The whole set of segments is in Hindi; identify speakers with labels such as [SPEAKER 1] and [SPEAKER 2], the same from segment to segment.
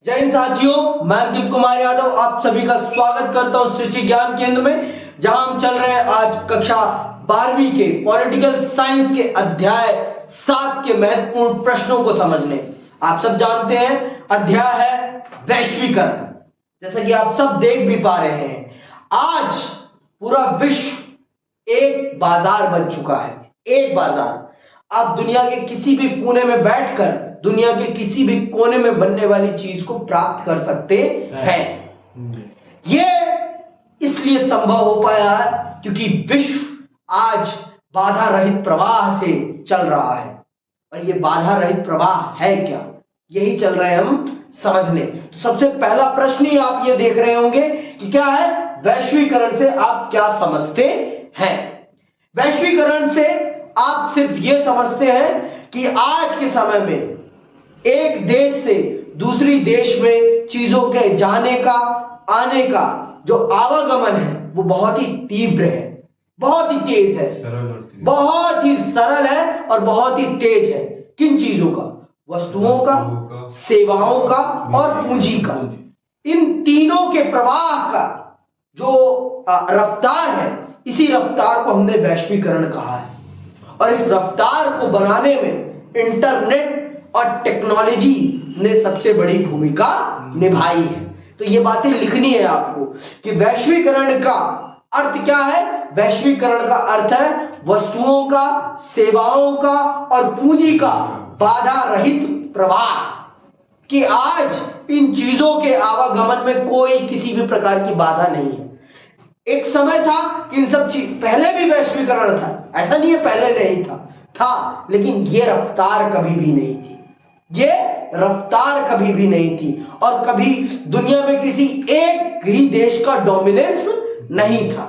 [SPEAKER 1] जय हिंद साथियों, मैं अंकित कुमार यादव आप सभी का स्वागत करता हूं सृष्टि ज्ञान केंद्र में, जहां हम चल रहे हैं आज कक्षा 12वीं के पॉलिटिकल साइंस के अध्याय 7 के महत्वपूर्ण प्रश्नों को समझने। आप सब जानते हैं अध्याय है वैश्वीकरण। जैसा कि आप सब देख भी पा रहे हैं, आज पूरा विश्व एक बाजार बन चुका है। एक बाजार। आप दुनिया के किसी भी कोने में बैठकर दुनिया के किसी भी कोने में बनने वाली चीज को प्राप्त कर सकते हैं। यह इसलिए संभव हो पाया है क्योंकि विश्व आज बाधा रहित प्रवाह से चल रहा है। और यह बाधा रहित प्रवाह है क्या, यही चल रहे हैं हम समझने। तो सबसे पहला प्रश्न ही आप ये देख रहे होंगे कि क्या है वैश्वीकरण से आप क्या समझते हैं। वैश्वीकरण से आप सिर्फ ये समझते हैं कि आज के समय में एक देश से दूसरी देश में चीजों के जाने का आने का जो आवागमन है वो बहुत ही तीव्र है, बहुत ही तेज है, बहुत ही सरल है और बहुत ही तेज है। किन चीजों का? वस्तुओं का, सेवाओं का और पूंजी का। इन तीनों के प्रवाह का जो रफ्तार है, इसी रफ्तार को हमने वैश्वीकरण कहा है। और इस रफ्तार को बनाने में इंटरनेट और टेक्नोलॉजी ने सबसे बड़ी भूमिका निभाई है। तो ये बातें लिखनी है आपको कि वैश्वीकरण का अर्थ क्या है। वैश्वीकरण का अर्थ है वस्तुओं का, सेवाओं का और पूंजी का बाधा रहित प्रवाह। कि आज इन चीजों के आवागमन में कोई किसी भी प्रकार की बाधा नहीं है। एक समय था कि इन सब चीज पहले भी वैश्वीकरण था, ऐसा नहीं है पहले नहीं था, लेकिन ये रफ्तार कभी भी नहीं थी। ये रफ्तार कभी भी नहीं थी और कभी दुनिया में किसी एक ही देश का डोमिनेंस नहीं था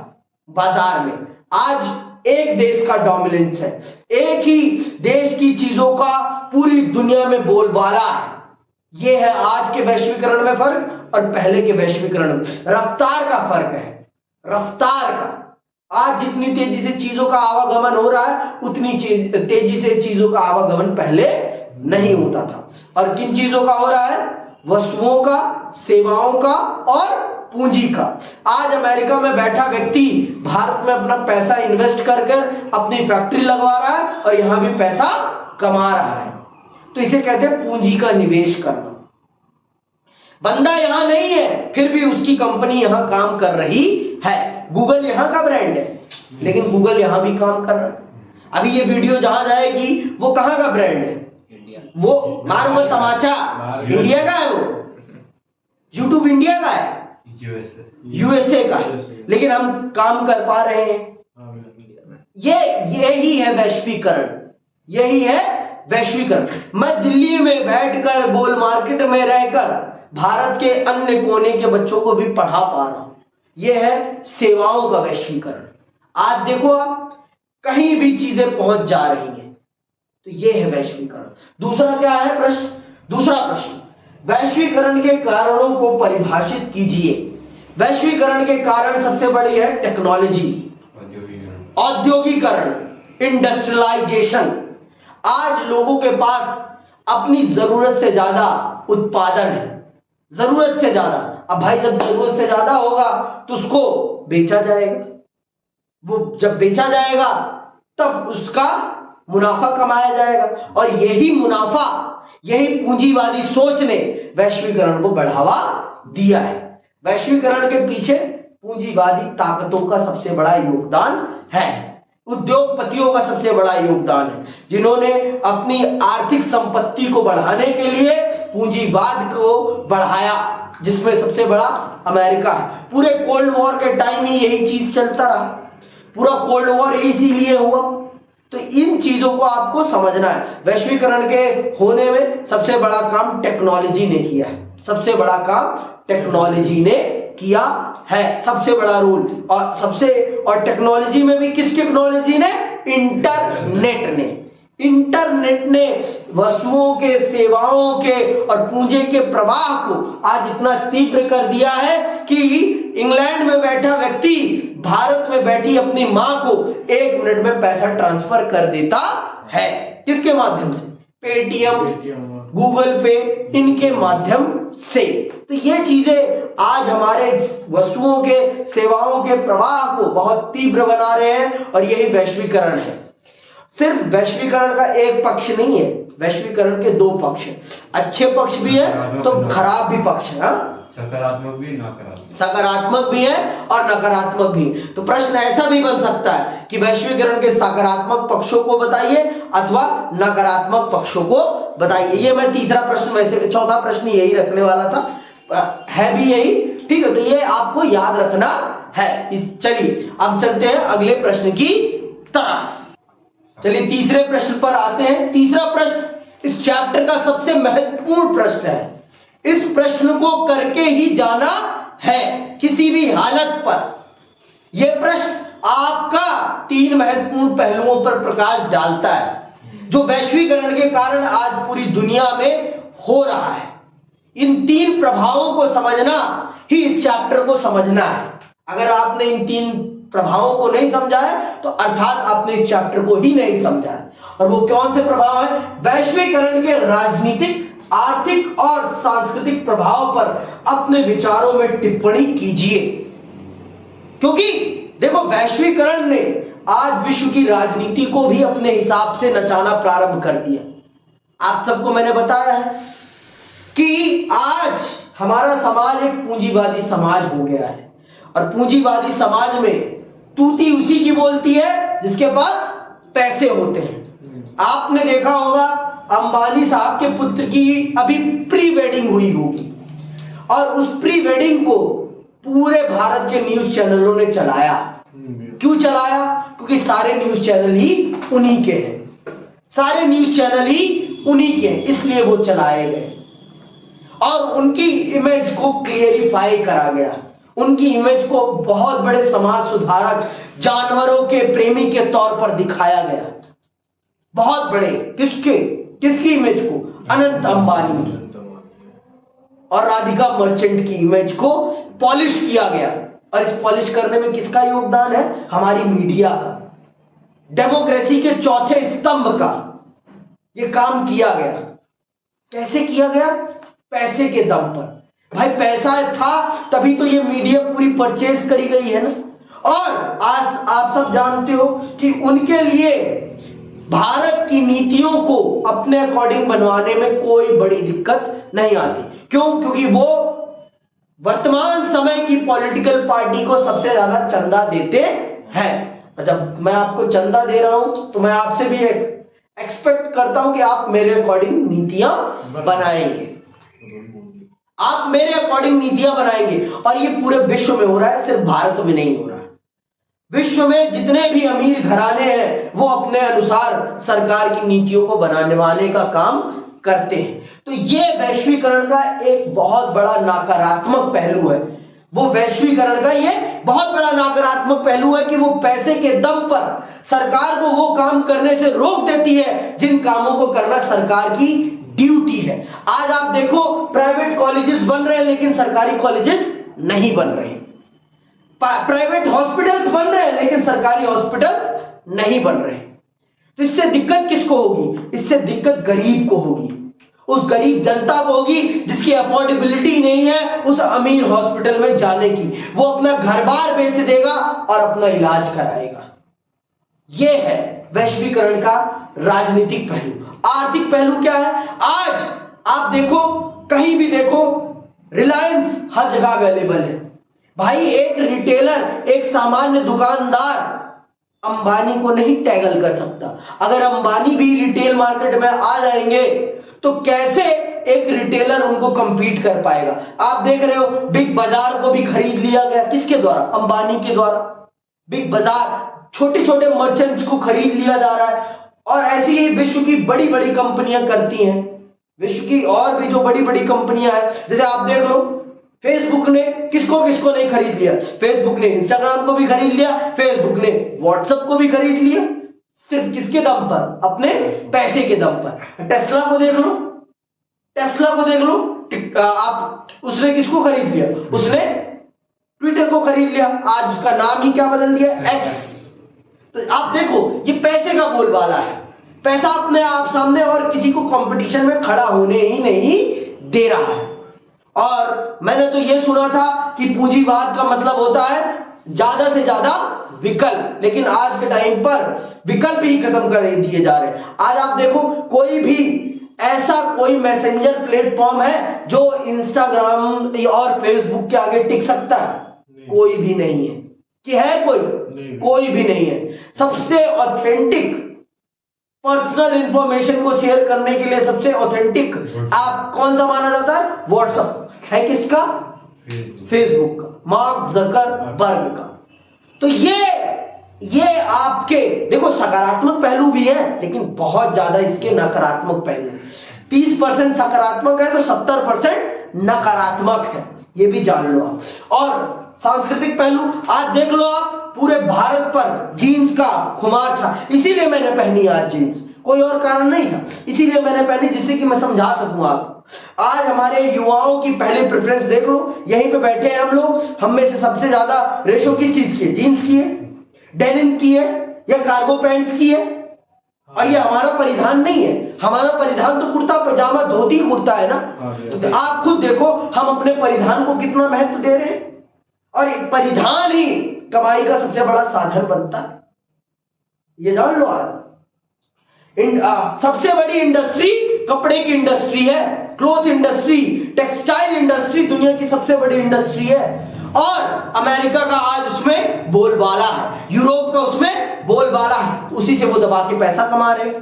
[SPEAKER 1] बाजार में। आज एक देश का डोमिनेंस है, एक ही देश की चीजों का पूरी दुनिया में बोलबाला है। यह है आज के वैश्वीकरण में फर्क और पहले के वैश्वीकरण में। रफ्तार का फर्क है, रफ्तार का। आज जितनी तेजी से चीजों का आवागमन हो रहा है उतनी तेजी से चीजों का आवागमन पहले नहीं होता था। और किन चीजों का हो रहा है? वस्तुओं का, सेवाओं का और पूंजी का। आज अमेरिका में बैठा व्यक्ति भारत में अपना पैसा इन्वेस्ट कर अपनी फैक्ट्री लगवा रहा है और यहां भी पैसा कमा रहा है। तो इसे कहते हैं पूंजी का निवेश करना। बंदा यहां नहीं है फिर भी उसकी कंपनी यहां काम कर रही है। गूगल यहां का ब्रांड है लेकिन गूगल यहां भी काम कर रहा है। अभी ये वीडियो जहां जाएगी वो कहां का ब्रांड है? वो मारूंगा तमाचा, इंडिया का है। वो यूट्यूब इंडिया का है, यूएसए का, लेकिन हम काम कर पा रहे हैं। यही है वैश्वीकरण, यही है वैश्वीकरण। मैं दिल्ली में बैठकर गोल मार्केट में रहकर भारत के अन्य कोने के बच्चों को भी पढ़ा पा रहा हूं। यह है सेवाओं का वैश्वीकरण। आज देखो आप कहीं भी चीजें पहुंच जा रही हैं, तो यह है वैश्वीकरण। दूसरा क्या है प्रश्न? दूसरा प्रश्न, वैश्वीकरण के कारणों को परिभाषित कीजिए। वैश्वीकरण के कारण सबसे बड़ी है टेक्नोलॉजी, औद्योगिकरण, इंडस्ट्रियलाइजेशन। आज लोगों के पास अपनी जरूरत से ज्यादा उत्पादन है, जरूरत से ज्यादा। अब भाई जब जरूरत से ज्यादा होगा तो उसको बेचा जाएगा, वो जब बेचा जाएगा तब उसका मुनाफा कमाया जाएगा। और यही मुनाफा, यही पूंजीवादी सोच ने वैश्वीकरण को बढ़ावा दिया है। वैश्वीकरण के पीछे पूंजीवादी ताकतों का सबसे बड़ा योगदान है, उद्योगपतियों का सबसे बड़ा योगदान है, जिन्होंने अपनी आर्थिक संपत्ति को बढ़ाने के लिए पूंजीवाद को बढ़ाया, जिसमें सबसे बड़ा अमेरिका है। पूरे कोल्ड वॉर के टाइम ही यही चीज चलता रहा, पूरा कोल्ड वॉर इसीलिए हुआ। तो इन चीजों को आपको समझना है। वैश्वीकरण के होने में सबसे बड़ा काम टेक्नोलॉजी ने किया है, सबसे बड़ा काम टेक्नोलॉजी ने किया है, सबसे बड़ा रोल। और टेक्नोलॉजी में भी किस टेक्नोलॉजी ने? इंटरनेट ने। इंटरनेट ने वस्तुओं के, सेवाओं के और पूंजी के प्रवाह को आज इतना तीव्र कर दिया है कि इंग्लैंड में बैठा व्यक्ति भारत में बैठी अपनी मां को 1 मिनट में पैसा ट्रांसफर कर देता है। किसके माध्यम से? पेटीएम, गूगल पे, इनके माध्यम से। तो ये चीजें आज हमारे वस्तुओं के, सेवाओं के प्रवाह को बहुत तीव्र बना रहे हैं और यही वैश्वीकरण है। सिर्फ वैश्वीकरण का एक पक्ष नहीं है, वैश्वीकरण के दो पक्ष हैं, अच्छे पक्ष भी है तो खराब भी पक्ष है,
[SPEAKER 2] सकारात्मक भी नकारात्मक,
[SPEAKER 1] सकारात्मक भी है और नकारात्मक भी। तो प्रश्न ऐसा भी बन सकता है कि वैश्वीकरण के सकारात्मक पक्षों को बताइए अथवा नकारात्मक पक्षों को बताइए। ये मैं तीसरा प्रश्न में से, चौथा प्रश्न यही रखने वाला था, है भी यही, ठीक है। तो ये आपको याद रखना है। चलिए अब चलते हैं अगले प्रश्न की तरफ। चलिए तीसरे प्रश्न पर आते हैं। तीसरा प्रश्न इस चैप्टर का सबसे महत्वपूर्ण प्रश्न है। इस प्रश्न को करके ही जाना है किसी भी हालत पर। यह प्रश्न आपका 3 महत्वपूर्ण पहलुओं पर प्रकाश डालता है जो वैश्वीकरण के कारण आज पूरी दुनिया में हो रहा है। इन 3 प्रभावों को समझना ही इस चैप्टर को समझना है। अगर आपने इन 3 प्रभावों को नहीं समझा है तो अर्थात आपने इस चैप्टर को ही नहीं समझा है। और वो कौन से प्रभाव है? वैश्वीकरण के राजनीतिक, आर्थिक और सांस्कृतिक प्रभाव पर अपने विचारों में टिप्पणी कीजिए। क्योंकि देखो, वैश्वीकरण ने आज विश्व की राजनीति को भी अपने हिसाब से नचाना प्रारंभ कर दिया। आप सबको मैंने बताया है कि आज हमारा समाज एक पूंजीवादी समाज हो गया है और पूंजीवादी समाज में तूती उसी की बोलती है जिसके पास पैसे होते हैं। आपने देखा होगा अंबानी साहब के पुत्र की अभी प्री वेडिंग हुई होगी और उस प्री वेडिंग को पूरे भारत के न्यूज चैनलों ने चलाया। क्यों चलाया? क्योंकि सारे न्यूज चैनल ही उन्हीं के हैं, सारे न्यूज चैनल ही उन्हीं के हैं, इसलिए वो चलाए गए और उनकी इमेज को क्लियरिफाई करा गया। उनकी इमेज को बहुत बड़े समाज सुधारक, जानवरों के प्रेमी के तौर पर दिखाया गया। बहुत बड़े किसकी इमेज को? अनंत अंबानी की और राधिका मर्चेंट की इमेज को पॉलिश किया गया। और इस पॉलिश करने में किसका योगदान है? हमारी मीडिया का, डेमोक्रेसी के चौथे स्तंभ का यह काम किया गया। कैसे किया गया? पैसे के दम पर। भाई पैसा था तभी तो ये मीडिया पूरी परचेज करी गई है ना। और आज आप सब जानते हो कि उनके लिए भारत की नीतियों को अपने अकॉर्डिंग बनवाने में कोई बड़ी दिक्कत नहीं आती। क्यों? क्योंकि वो वर्तमान समय की पॉलिटिकल पार्टी को सबसे ज्यादा चंदा देते हैं। और जब मैं आपको चंदा दे रहा हूं तो मैं आपसे भी एक्सपेक्ट करता हूं कि आप मेरे अकॉर्डिंग नीतियां बनाएंगे, आप मेरे अकॉर्डिंग नीतियां बनाएंगे। और ये पूरे विश्व में हो रहा है, सिर्फ भारत में नहीं हो रहा है। विश्व में जितने भी अमीर घराने हैं वो अपने अनुसार सरकार की नीतियों को बनाने का काम करते हैं। तो ये वैश्वीकरण का एक बहुत बड़ा नकारात्मक पहलू है। वो वैश्वीकरण का ये बहुत बड़ा नकारात्मक पहलू है कि वो पैसे के दम पर सरकार को वो काम करने से रोक देती है जिन कामों को करना सरकार की ड्यूटी है। आज आप देखो, प्राइवेट कॉलेजेस बन रहे हैं लेकिन सरकारी कॉलेजेस नहीं बन रहे। प्राइवेट हॉस्पिटल्स बन रहे हैं लेकिन सरकारी हॉस्पिटल्स नहीं बन रहे। तो इससे दिक्कत किसको होगी? इससे दिक्कत गरीब को होगी, उस गरीब जनता को होगी जिसकी अफोर्डेबिलिटी नहीं है उस अमीर हॉस्पिटल में जाने की। वो अपना घर बार बेच देगा और अपना इलाज कराएगा। यह है वैश्वीकरण का राजनीतिक पहलू। आर्थिक पहलू क्या है? आज आप देखो, कहीं भी देखो, रिलायंस हर जगह अवेलेबल है। भाई एक रिटेलर, एक सामान्य दुकानदार अंबानी को नहीं टैगल कर सकता। अगर अंबानी भी रिटेल मार्केट में आ जाएंगे तो कैसे एक रिटेलर उनको कंपीट कर पाएगा? आप देख रहे हो बिग बाजार को भी खरीद लिया गया, किसके द्वारा? अंबानी के द्वारा। बिग बाजार, छोटे छोटे मर्चेंट्स को खरीद लिया जा रहा है। और ऐसी ही विश्व की बड़ी बड़ी कंपनियां करती हैं। विश्व की और भी जो बड़ी बड़ी कंपनियां हैं, जैसे आप देख लो, फेसबुक ने किसको किसको नहीं खरीद लिया? फेसबुक ने इंस्टाग्राम को भी खरीद लिया, फेसबुक ने व्हाट्सएप को भी खरीद लिया। सिर्फ किसके दम पर? अपने पैसे के दम पर। टेस्ला को देख लो, टेस्ला को देख लो, आप, उसने किसको खरीद लिया? उसने ट्विटर को खरीद लिया। आज उसका नाम ही क्या बदल दिया? एक्स। तो आप देखो, ये पैसे का बोलबाला है। पैसा अपने आप सामने और किसी को कंपटीशन में खड़ा होने ही नहीं दे रहा है। मैंने तो ये सुना था कि पूंजीवाद का मतलब होता है ज्यादा से ज्यादा विकल्प, लेकिन आज के टाइम पर विकल्प ही खत्म कर दिए जा रहे हैं। आज आप देखो, कोई भी ऐसा कोई मैसेंजर प्लेटफॉर्म है जो इंस्टाग्राम और फेसबुक के आगे टिक सकता है? कोई भी नहीं है। कि है कोई भी नहीं है। सबसे ऑथेंटिक पर्सनल इंफॉर्मेशन को शेयर करने के लिए सबसे ऑथेंटिक ऐप कौन सा माना जाता है? व्हाट्सएप है। किसका? फेसबुक का, मार्क जकरबर्ग का। तो ये आपके देखो सकारात्मक पहलू भी है, लेकिन बहुत ज्यादा इसके नकारात्मक पहलू। 30% सकारात्मक है तो 70% नकारात्मक है, ये भी जान लो आप। और सांस्कृतिक पहलू आज देख लो आप, पूरे भारत पर जीन्स का खुमार छा। इसीलिए मैंने पहनी आज जीन्स, कोई और कारण नहीं था, इसीलिए मैंने पहनी जिससे कि मैं समझा सकूं आप। आज हमारे युवाओं की पहले प्रेफरेंस देख लो, यहीं पे बैठे हैं हम लोग, हम में से सबसे ज्यादा रेशो किस चीज की है? जीन्स की है, डेनिम की है या कार्गो पैंट्स की है। और ये हमारा परिधान नहीं है, हमारा परिधान तो कुर्ता पजामा धोती कुर्ता है ना। तो आप खुद देखो हम अपने परिधान को कितना महत्व दे रहे हैं, और परिधान ही कमाई का सबसे बड़ा साधन बनता है, ये जान लो। आज सबसे बड़ी इंडस्ट्री कपड़े की इंडस्ट्री है, क्लॉथ इंडस्ट्री, टेक्सटाइल इंडस्ट्री दुनिया की सबसे बड़ी इंडस्ट्री है। और अमेरिका का आज उसमें बोलबाला है, यूरोप का उसमें बोलबाला है। उसी से वो दबा के पैसा कमा रहे हैं,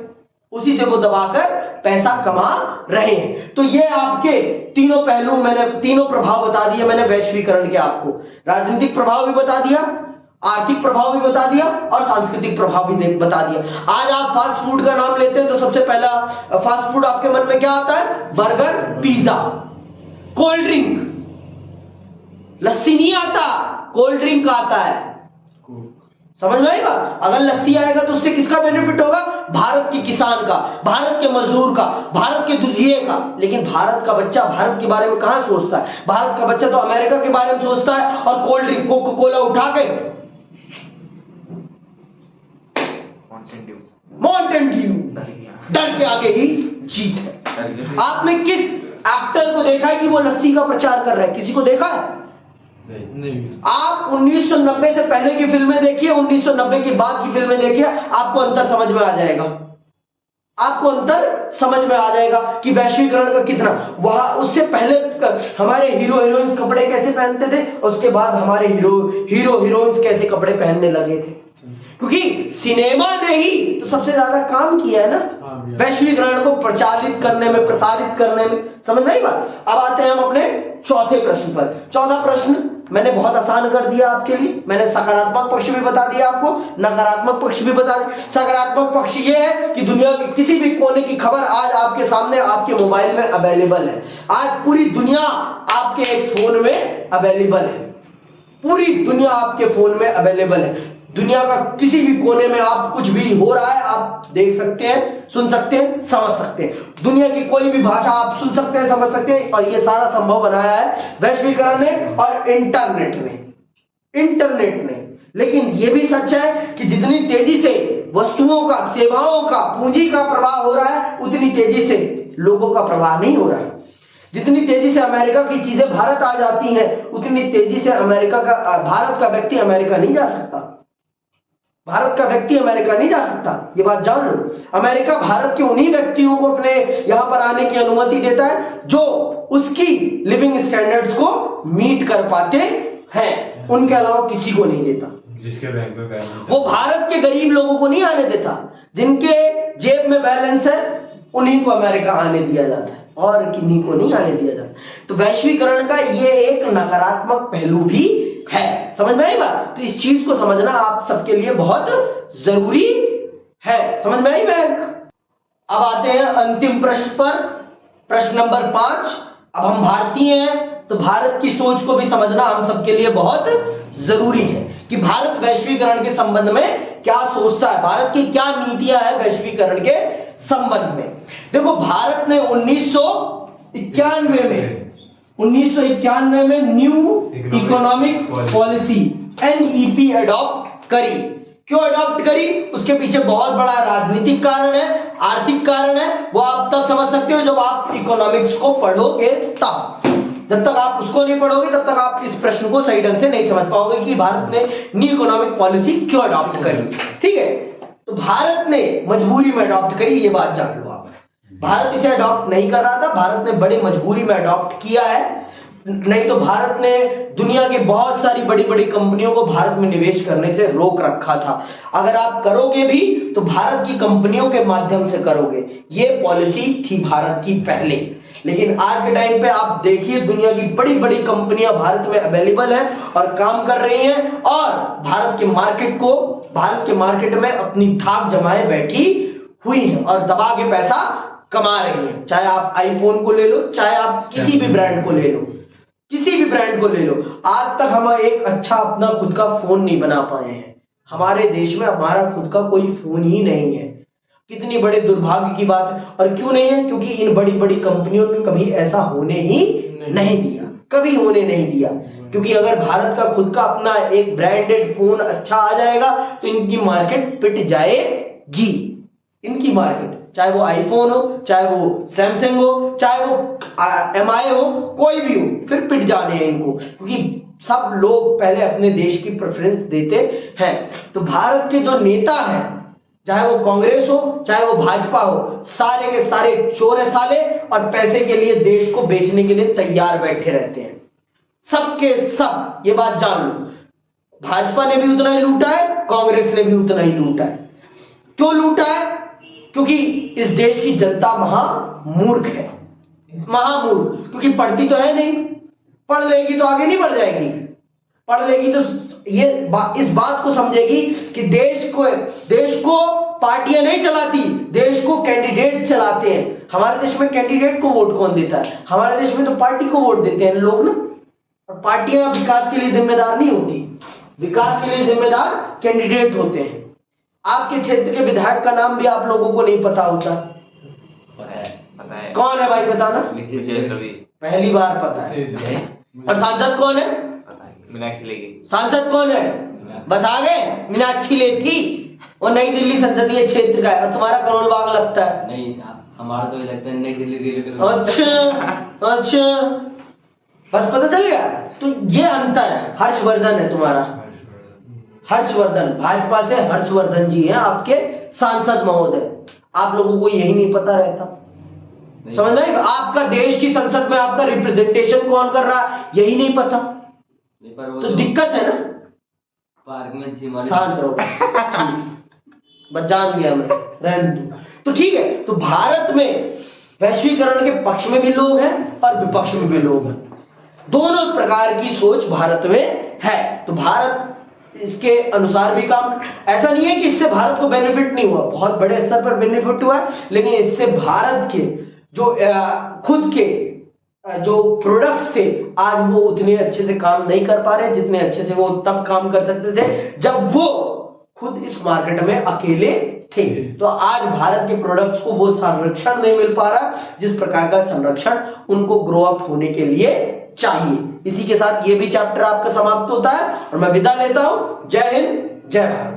[SPEAKER 1] उसी से वो दबाकर पैसा कमा रहे हैं। तो ये आपके तीनों पहलू, मैंने तीनों प्रभाव बता दिए मैंने वैश्वीकरण के आपको। राजनीतिक प्रभाव भी बता दिया, आर्थिक प्रभाव भी बता दिया, और सांस्कृतिक प्रभाव भी बता दिया। आज आप फास्ट फूड का नाम लेते हैं तो सबसे पहला फास्ट फूड आपके मन में क्या आता है? Burger, pizza, cold drink. लस्सी नहीं आता, कोल्ड ड्रिंक आता है। समझ में आएगा? अगर लस्सी आएगा तो उससे किसका बेनिफिट होगा? भारत के किसान का, भारत के मजदूर का, भारत के दुधिये का। लेकिन भारत का बच्चा भारत के बारे में कहां सोचता है? भारत का बच्चा तो अमेरिका के बारे में सोचता है, और कोल्ड ड्रिंक कोका कोला उठा के माउंटेन ड्यू, डर के आगे ही जीत है। आपने किस एक्टर को देखा है कि वो लस्सी का प्रचार कर रहा है? किसी को देखा है? नहीं। आप 1990 से पहले की फिल्में देखिए, 1990 के बाद की फिल्में देखिए, आपको अंतर समझ में आ जाएगा। आपको अंतर समझ में आ जाएगा कि वैश्वीकरण का कितना। वहां उससे पहले हमारे हीरो हीरोइंस कपड़े कैसे पहनते थे, उसके बाद हमारे हीरो हीरोइंस कैसे कपड़े पहनने लगे थे, क्योंकि सिनेमा ने ही तो सबसे ज्यादा काम किया है ना वैश्वीकरण को प्रचारित करने में, प्रसारित करने में। समझ में आई बात? अब आते हैं हम अपने चौथे प्रश्न पर। चौथा प्रश्न मैंने बहुत आसान कर दिया आपके लिए। मैंने सकारात्मक पक्ष भी बता दिया आपको, नकारात्मक पक्ष भी बता दिया। सकारात्मक पक्ष ये है कि दुनिया के किसी भी कोने की खबर आज आपके सामने, आपके मोबाइल में अवेलेबल है। आज पूरी दुनिया आपके एक फोन में अवेलेबल है, पूरी दुनिया आपके फोन में अवेलेबल है। दुनिया का किसी भी कोने में आप कुछ भी हो रहा है आप देख सकते हैं, सुन सकते हैं, समझ सकते हैं। दुनिया की कोई भी भाषा आप सुन सकते हैं, समझ सकते हैं। और ये सारा संभव बनाया है वैश्वीकरण ने और इंटरनेट ने। लेकिन ये भी सच है कि जितनी तेजी से वस्तुओं का, सेवाओं का, पूंजी का प्रवाह हो रहा है, उतनी तेजी से लोगों का प्रवाह नहीं हो रहा है। जितनी तेजी से अमेरिका की चीजें भारत आ जाती हैं, उतनी तेजी से भारत का व्यक्ति अमेरिका नहीं जा सकता। भारत का व्यक्ति अमेरिका नहीं जा सकता, ये बात जान लो। अमेरिका भारत के उन्हीं व्यक्तियों को अपने यहां पर आने की अनुमति देता है जो उसकी लिविंग स्टैंडर्ड्स को मीट कर पाते हैं, उनके अलावा किसी को नहीं देता।
[SPEAKER 2] जिसके बैंक में बैलेंस,
[SPEAKER 1] वो भारत के गरीब लोगों को नहीं आने देता। जिनके जेब में बैलेंस है उन्हीं को अमेरिका आने दिया जाता है, और किन्हीं को नहीं आने दिया जाता। तो वैश्वीकरण का ये एक नकारात्मक पहलू भी है। समझ में आई बात? तो इस चीज को समझना आप सबके लिए बहुत जरूरी है। समझ में आई बात? अब आते हैं अंतिम प्रश्न पर, प्रश्न नंबर 5। अब हम भारतीय हैं तो भारत की सोच को भी समझना हम सबके लिए बहुत जरूरी है कि भारत वैश्वीकरण के संबंध में क्या सोचता है, भारत की क्या नीतियां हैं वैश्वीकरण के संबंध में। देखो, भारत ने 1991 में new economic policy NEP adopt करी। क्यों अडॉप्ट करी? उसके पीछे बहुत बड़ा राजनीतिक कारण है, आर्थिक कारण है। वो आप तब समझ सकते हो जब आप इकोनॉमिक्स को पढ़ोगे तब। जब तक आप उसको नहीं पढ़ोगे तब तक आप इस प्रश्न को सही ढंग से नहीं समझ पाओगे कि भारत ने न्यू इकोनॉमिक पॉलिसी क्यों अडॉप्ट करी। ठीक है, तो भारत ने मजबूरी में अडॉप्ट करी, ये बात जान लो आप। भारत इसे अडॉप्ट नहीं कर रहा था, भारत ने बड़ी मजबूरी में अडॉप्ट किया है। नहीं तो भारत ने दुनिया की बहुत सारी बड़ी बड़ी कंपनियों को भारत में निवेश करने से रोक रखा था। अगर आप करोगे भी तो भारत की कंपनियों के माध्यम से करोगे, ये पॉलिसी थी भारत की पहले। लेकिन आज के टाइम पे आप देखिए दुनिया की बड़ी बड़ी कंपनियां भारत में अवेलेबल है और काम कर रही हैं और भारत के मार्केट में अपनी धाक जमाए बैठी हुई है और दबा के पैसा कमा रही है। चाहे आप आईफोन को ले लो, चाहे आप किसी भी ब्रांड को ले लो, किसी भी ब्रांड को ले लो, आज तक हम एक अच्छा अपना खुद का फोन नहीं बना पाए हैं। हमारे देश में हमारा खुद का कोई फोन ही नहीं है। कितनी बड़े दुर्भाग्य की बात है। और क्यों नहीं है? क्योंकि इन बड़ी बड़ी कंपनियों ने कभी ऐसा होने ही नहीं दिया, कभी होने नहीं दिया। क्योंकि अगर भारत का खुद का अपना एक ब्रांडेड फोन अच्छा आ जाएगा तो इनकी मार्केट पिट जाएगी। इनकी मार्केट, चाहे वो आईफोन हो, चाहे वो सैमसंग हो, चाहे वो MI हो, कोई भी हो, फिर पिट जाने हैं इनको। क्योंकि सब लोग पहले अपने देश की प्रेफरेंस देते हैं। तो भारत के जो नेता हैं, चाहे वो कांग्रेस हो, चाहे वो भाजपा हो, सारे के सारे चोर साले और पैसे के लिए देश को बेचने के लिए तैयार बैठे रहते हैं। सबके सब, ये बात जान लो, भाजपा ने भी उतना ही लूटा है, कांग्रेस ने भी उतना ही लूटा है। क्यों लूटा है? क्योंकि इस देश की जनता महामूर्ख है, महामूर्ख। क्योंकि पढ़ती तो है नहीं, पढ़ लेगी तो आगे नहीं बढ़ जाएगी, पढ़ लेगी तो इस बात को समझेगी कि देश को पार्टियां नहीं चलाती, देश को कैंडिडेट चलाते हैं। हमारे देश में कैंडिडेट को वोट कौन देता है? हमारे देश में तो पार्टी को वोट देते हैं लोग ना। और पार्टियां विकास के लिए जिम्मेदार नहीं होती, विकास के लिए जिम्मेदार कैंडिडेट होते हैं। आपके क्षेत्र के विधायक का नाम भी आप लोगों को नहीं पता होता।
[SPEAKER 3] पता है।
[SPEAKER 1] कौन है भाई, बताना। पहली बार पता है। और सांसद कौन है?
[SPEAKER 3] मीनाक्षी लेखी।
[SPEAKER 1] सांसद कौन है? बस आ गए, मीनाक्षी लेखी। वो नई दिल्ली संसदीय क्षेत्र का है और तुम्हारा करोल बाग लगता है।
[SPEAKER 4] नहीं, हमारा तो ये लगता है नई दिल्ली।
[SPEAKER 1] अच्छा अच्छा, बस पता चल गया। तो ये अंतर है। हर्षवर्धन है तुम्हारा, हर्षवर्धन, भाजपा से हर्षवर्धन जी हैं आपके सांसद महोदय। आप लोगों को यही नहीं पता रहता, समझ में? आपका देश की संसद में आपका रिप्रेजेंटेशन कौन कर रहा है यही नहीं पता, तो दिक्कत है ना।
[SPEAKER 4] पार्क में
[SPEAKER 1] शांत रहो, बस जान गया मैं, रहने दो। तो ठीक है, तो भारत में वैश्वीकरण के पक्ष में भी लोग हैं और विपक्ष में भी लोग हैं। दोनों प्रकार की सोच भारत में है। तो भारत इसके अनुसार भी काम, ऐसा नहीं है कि इससे भारत को बेनिफिट नहीं हुआ, बहुत बड़े स्तर पर बेनिफिट हुआ है। लेकिन इससे भारत के जो खुद के जो प्रोडक्ट्स थे आज वो उतने अच्छे से काम नहीं कर पा रहे जितने अच्छे से वो तब काम कर सकते थे जब वो खुद इस मार्केट में अकेले थे। तो आज भारत के प्रोडक्ट्स को वो संरक्षण नहीं मिल पा रहा जिस प्रकार का संरक्षण उनको ग्रो अप होने के लिए चाहिए। इसी के साथ ये भी चैप्टर आपका समाप्त होता है और मैं विदा लेता हूं। जय हिंद, जय भारत।